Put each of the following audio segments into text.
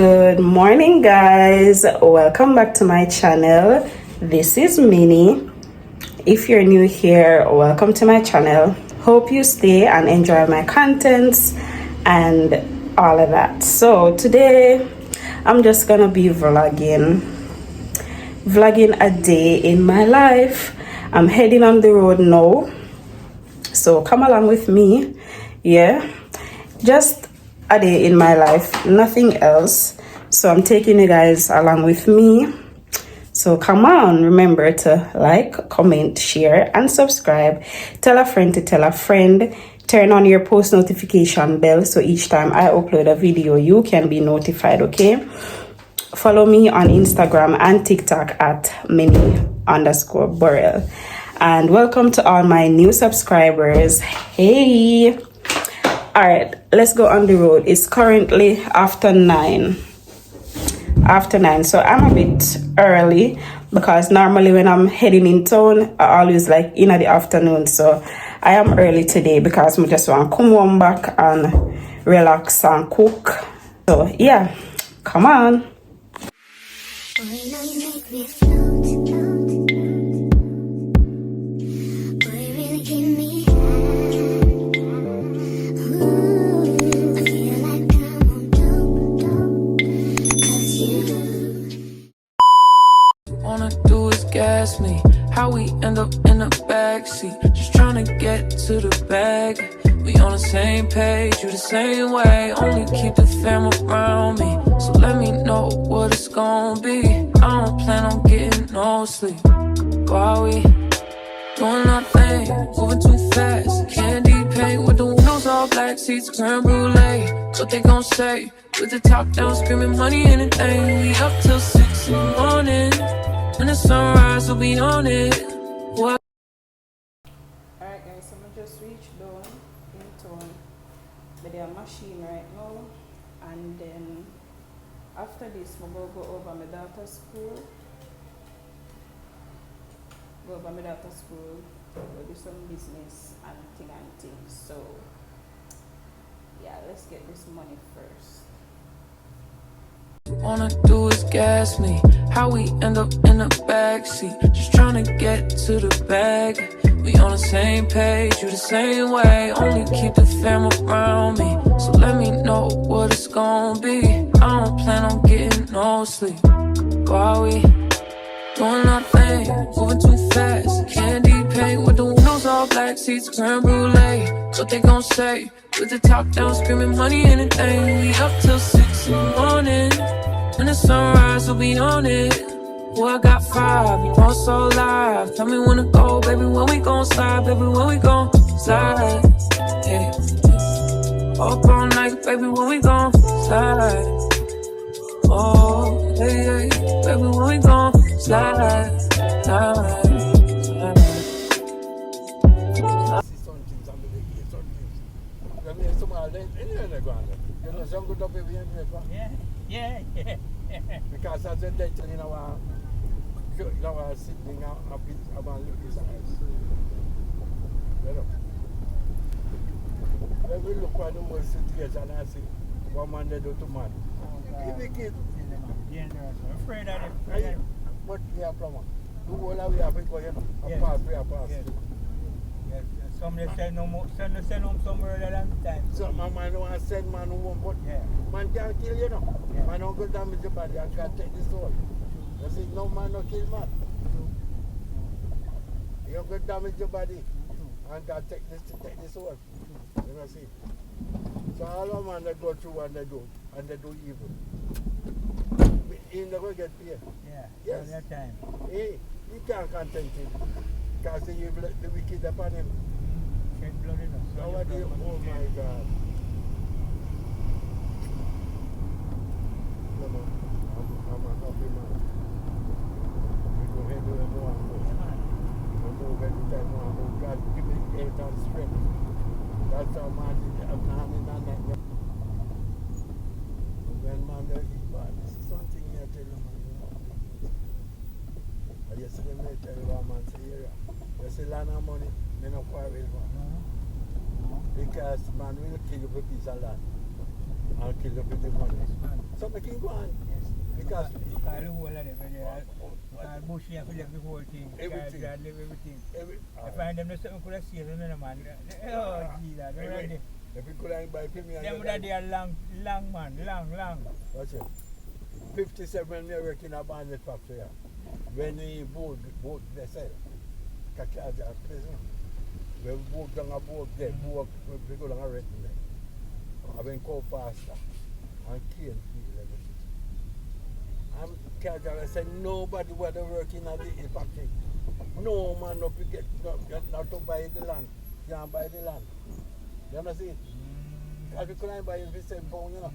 Good morning, guys. Welcome back to my channel. This is Minnie. If you're new here, welcome to my channel. Hope you stay and enjoy my contents and all of that. So today I'm just gonna be vlogging a day in my life. I'm heading on the road now, so come along with me. Yeah, just a day in my life, nothing else. So I'm taking you guys along with me. So come on, remember to like, comment, share, and subscribe. Tell a friend to tell a friend. Turn on your post notification bell so each time I upload a video, you can be notified, okay? Follow me on Instagram and TikTok at Minnie_Burrell. And welcome to all my new subscribers. Hey! Alright, let's go on the road. It's currently after 9, so I'm a bit early because normally when I'm heading in town I always like in the afternoon. So I am early today because I just want to come home back and relax and cook. So yeah, come on. Gas me, how we end up in the backseat, just trying to get to the bag. We on the same page, you the same way, only keep the fam around me. So let me know what it's gonna be. I don't plan on getting no sleep while we doing our thing, moving too fast. Candy paint with the windows all black, seats creme brulee. What they gon' say? With the top down, screaming money, anything. We up till 6 in the morning. When the sunrise, we'll be on it. What? Alright guys, so I'm just reached down in town with their machine right now, and then after this I'm gonna go over my daughter's school. Go do some business and things. So yeah, let's get this money first. Wanna do is gas me, how we end up in the backseat, just trying to get to the bag. We on the same page, you the same way, only keep the fam around me. So let me know what it's gonna be. I don't plan on getting no sleep while we doing our thing, moving too fast. Candy paint with the windows all black, seats creme brulee. What they gon' say? With the top down, screaming money, anything. We up till 6 in the morning. When the sunrise, we'll be on it. Boy, I got 5, you know it's so live. Tell me when to go, baby, when we gon' slide, baby, when we gon' slide. Hey. Up all night, baby, when we gon' slide. Oh, hey, hey, baby, when we gon' slide, slide. Yeah. Because as a day, you know, sitting out a bit about Lucas eyes. When we look at the whole situation and I see one man they do to man. If we keep I'm afraid of it. But we are from do all we have to go here. Pass. Yes. Some they say no more, send home somewhere at a time. So my man don't want to send man home, but man can't kill you know. Yeah. Man don't go damage your body and can't take the soul. You see, no man no kill man. You don't go damage your body and can't take the soul. You know see. So all the man they go through and they do evil. He never get paid. Yeah. Yes. That time. He can't content him. Because the wicked upon him. Shed blood enough. So what do you, oh my God. No, I'm a happy man. We go ahead and do more and more. We move every time more and more. God give me health and strength. That's how man is hand in hand. When man does eat bad, this is something I tell you, man. And yesterday I tell you what man say here. You see land of money, I don't quarrel with man. Because man will kill you for a piece of land. I'll kill you for the money. Something can go on. Yes. Because Because the whole of them, because Bush here for left the whole thing. Everything. Because they leave everything. I alright. find them there's something could have saved them, man. Oh, Jesus. They were there. If you could buy Premier, Them would have there long, man. Long. watch it. 57 years working a bandit factory. When he boat they sell. Kakaja prison. When we walk down a boat there, we go down a written there. I've been called pastor and kill people everything. And Kaja said nobody would work in the factory. No man not to get not to buy the land. Can't buy the land. You understand? If you couldn't buy it for £7, you know.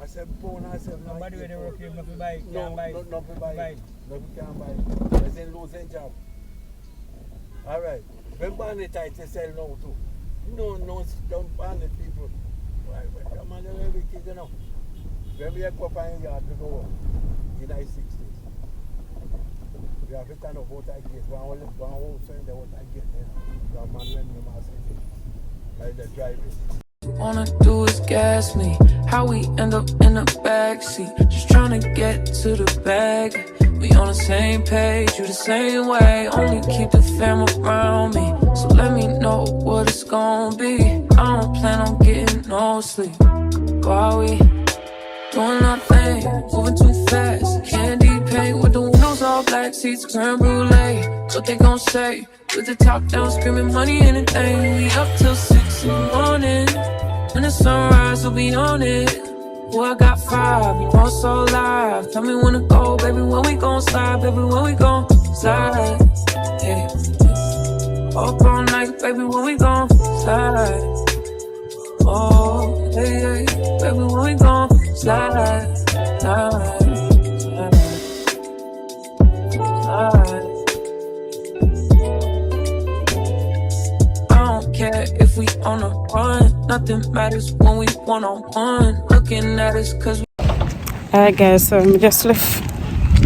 I said, I said, Nobody where they work here, not to buy, no, can't buy. not to buy it. No, we can't buy it. I said, losing job. All right. When bandit tight, they sell now too. No, don't bandit people. Come on, they're very kids, you know. When we go up in yard to go in the 60s. We have to turn up what I get. One whole send what I get there. The man when the master like the driving. Wanna do is gas me. How we end up in the backseat, just trying to get to the bag. We on the same page, you the same way. Only keep the fam around me, so let me know what it's gonna be. I don't plan on getting no sleep. While we doing our thing, moving too fast. Candy paint with the windows all black, seats creme brulee. What they gon' say? With the top down, screaming money, anything. We up till 6 in the morning. When the sunrise, we'll be on it. Boy, I got 5, you know it's so live. Tell me when to go, baby, when we gon' slide. Baby, when we gon' slide. Hey. Up all night, baby, when we gon' slide. Oh, hey, baby, when we gon' slide. Slide. If we on a run, nothing matters when we one-on-one. Looking at us cause we Alright guys, so I just left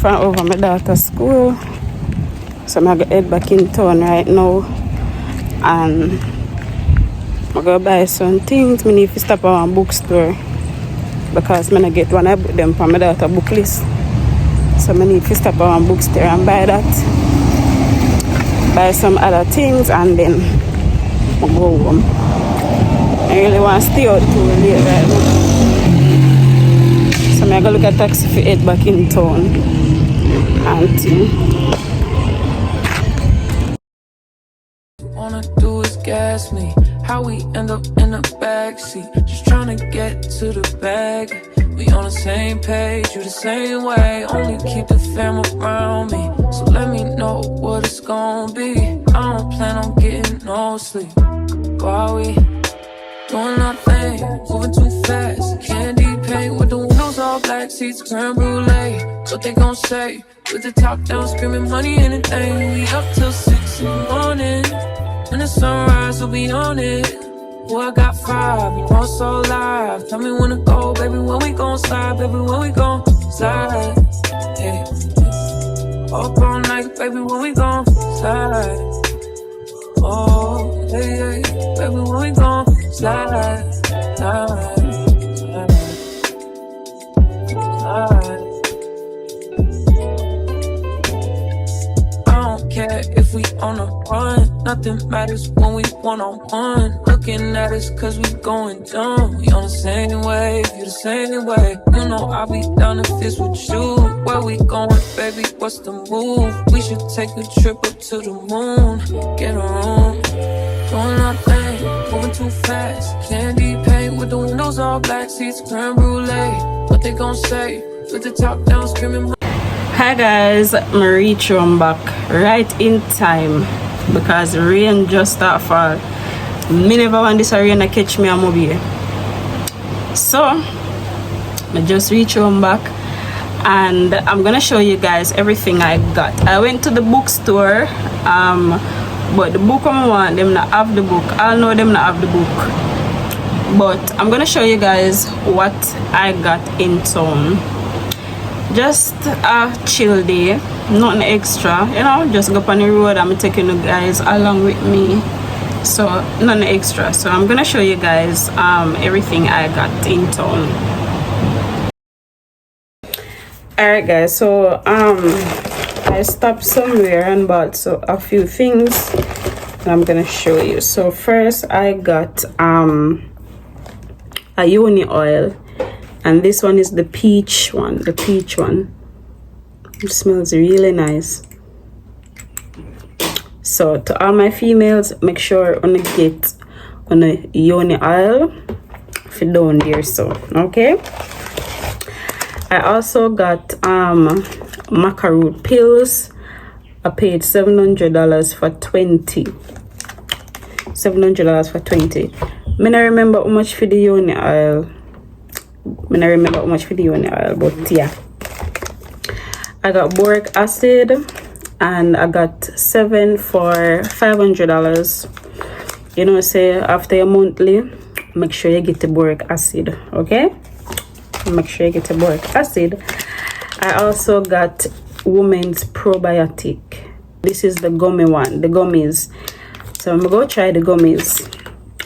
from over my daughter's school. So I'm gonna head back in town right now. And I'm gonna buy some things. I need to stop at one bookstore because I'm gonna get one of them from my daughter book list. So I need to stop at one bookstore and buy that. Buy some other things and then I'll go home. I really want to stay out too late right now. So I'm gonna look at taxi for head back in town and wanna do is gas me. How we end up in the backseat, just trying to get to the bag. We on the same page, you the same way. Only keep the fam around me, so let me know what it's gonna be. I don't plan on getting no sleep. While we doing our thing, moving too fast. Candy paint with the windows all black, seats creme brulee. What they gon' say? With the top down, screaming money, anything. We up till 6 in the morning. When the sunrise, we'll be on it. Boy, I got 5, you know it's so live. Tell me when to go, baby, when we gon' slide. Baby, when we gon' slide. Hey. Up all night, baby, when we gon' slide. Oh, hey, baby, when we gon' slide, slide, slide. I don't care if we on a run, nothing matters when we one-on-one. Looking at us cause we going dumb. We on the same wave, you the same way. You know I'll be down if it's with you. Where we going, baby, what's the move? We should take a trip up to the moon. Get a room, doing our thing, moving too fast. Candy paint with the windows all black, seats creme brulee. What they gon' say? With the top down, screaming. Hi guys, I reach home back right in time because the rain just started fall. Me never want this rain to catch me a mobile. So I just reach home back and I'm gonna show you guys everything I got. I went to the bookstore, but the book I want, them not have the book. I know them not have the book. But I'm gonna show you guys what I got in town. Just a chill day, nothing extra, you know, just go up on the road. I'm taking you guys along with me so none extra. So I'm gonna show you guys everything I got in town. Alright guys, so I stopped somewhere and bought a few things and I'm gonna show you. So first I got a uni oil, and this one is the peach one. It smells really nice. So to all my females, make sure on the get on a uni oil for down there. So okay, I also got macaroon pills. I paid $700 for 20. $700 for 20. I don't remember how much for the uni oil. But yeah. I got boric acid and I got 7 for $500. You know, say after your monthly, make sure you get the boric acid, okay? Make sure you get the boric acid. I also got women's probiotic. This is the gummy one, the gummies. So I'm gonna go try the gummies.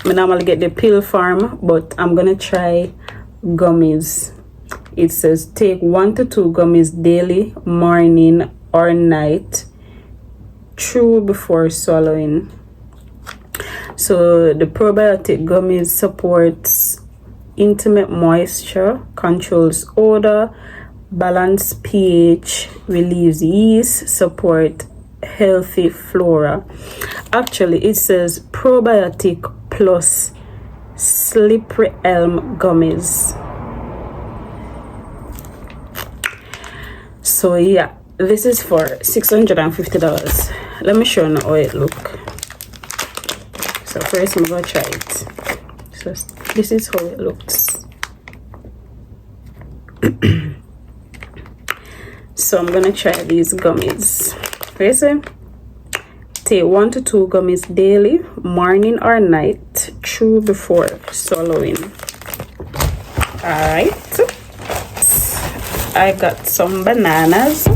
I normally get the pill form, but I'm gonna try gummies. It says take 1 to 2 gummies daily, morning or night, chew before swallowing. So the probiotic gummies supports intimate moisture, controls odor, balance pH, relieves yeast, support healthy flora. Actually it says probiotic plus slippery elm gummies. So yeah, this is for $650. Let me show you how it look. So first I'm gonna try it. So this is how it looks. So I'm gonna try these gummies. Listen, take 1 to 2 gummies daily, morning or night, chew before swallowing. Alright, I got some bananas.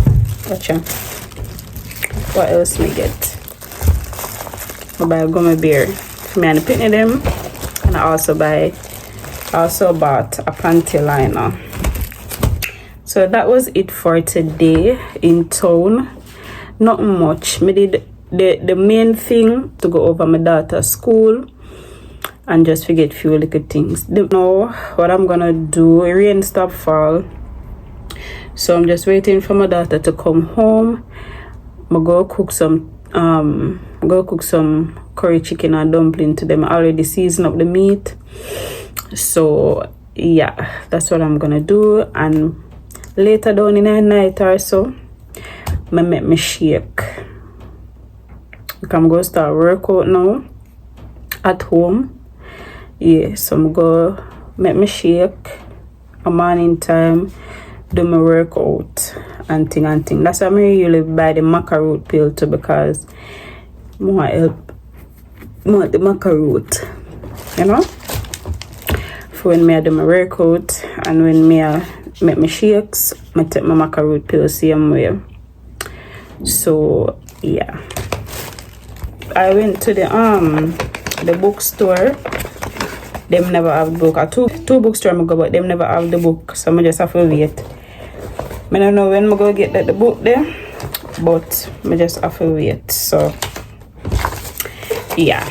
Gotcha. What else we get? I buy a gummy bear for me and the them, and I also bought a panty liner. So that was it for today in town. Not much. Me did the main thing to go over my daughter's school and just forget few little things. Now what I'm gonna do, rain stop fall, so I'm just waiting for my daughter to come home. I'm go cook some curry chicken and dumpling to them. I already season up the meat, so yeah, that's what I'm gonna do. And later down in the night or so, I make me shake. I'm going to start workout now at home. Yeah, so I'm going to make me shake a morning time, do my workout and thing. That's why I usually buy the macaroon pill too, because more help more the macaroon, you know, for when I do my workout and when I make my shakes, I take my macaroon pill same way. So yeah, I went to the bookstore. Them never have book. Two bookstore I go, but them never have the book, so I just have to wait. I don't know when I go get the book there, but I just have to wait. So yeah.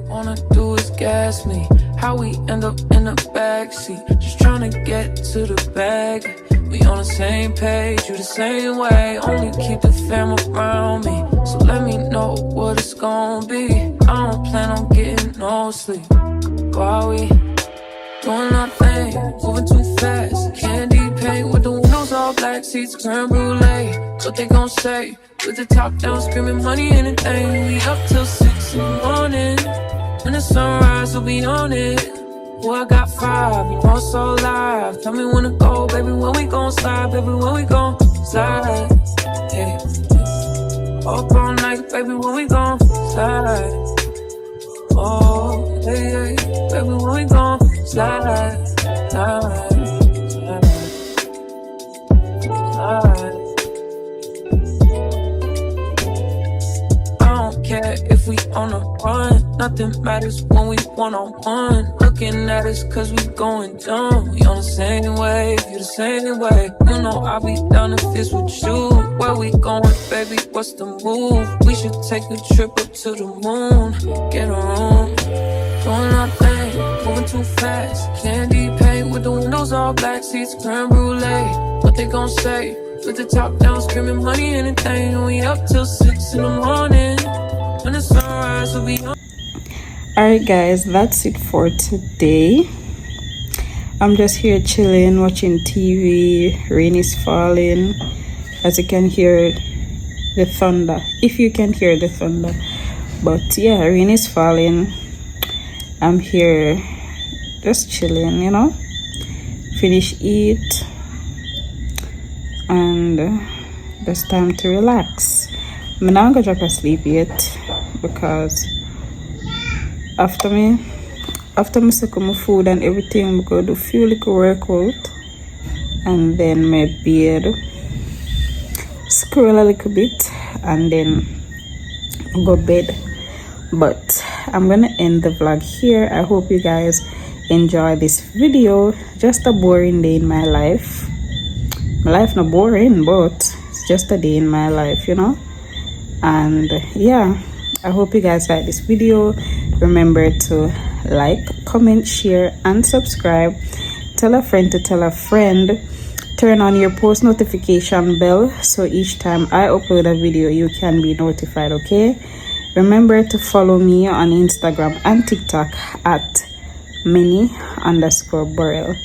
Wanna do is gas me. How we end up in the backseat, just trying to get to the bag. We on the same page, you the same way. Only keep the fam around me, so let me know what it's gonna be. I don't plan on getting no sleep while we doing our thing, moving too fast. Candy paint with the windows all black, seats creme brulee. What they gon' say? With the top down, screaming money, anything. We up till 6 in the morning. When the sunrise, we'll be on it. Boy, I got 5, you know it's so live. Tell me when to go, baby, when we gon' slide. Baby, when we gon' slide. Yeah. Up all night, baby, when we gon' slide. Oh, hey, hey, baby, when we gon' slide. Slide. Slide. I don't care we on a run. Nothing matters when we one-on-one. Looking at us cause we going dumb. We on the same wave, you the same way. You know I'll be down if it's with you. Where we going, baby, what's the move? We should take a trip up to the moon. Get a room, doing our thing, moving too fast. Candy paint with the windows all black, seats creme brulee. What they gon' say? Put the top down, screaming money, anything. And we up till 6 in the morning. When the sunrise will be on. Alright guys, that's it for today. I'm just here chilling, watching TV. Rain is falling. As you can hear the thunder, if you can hear the thunder. But yeah, rain is falling. I'm here just chilling, you know. Finish eat and just time to relax. I'm not gonna drop asleep yet because after me suck my food and everything, I'm gonna do few little workout and then my bed, scroll a little bit and then go bed. But I'm gonna end the vlog here. I hope you guys enjoy this video. Just a boring day in my life. My life not boring, but it's just a day in my life, you know. And yeah, I hope you guys like this video. Remember to like, comment, share and subscribe. Tell a friend to tell a friend. Turn on your post notification bell so each time I upload a video you can be notified, okay? Remember to follow me on Instagram and TikTok at mini_burrell.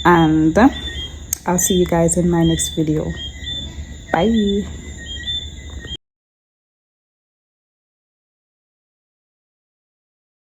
And I'll see you guys in my next video. Bye.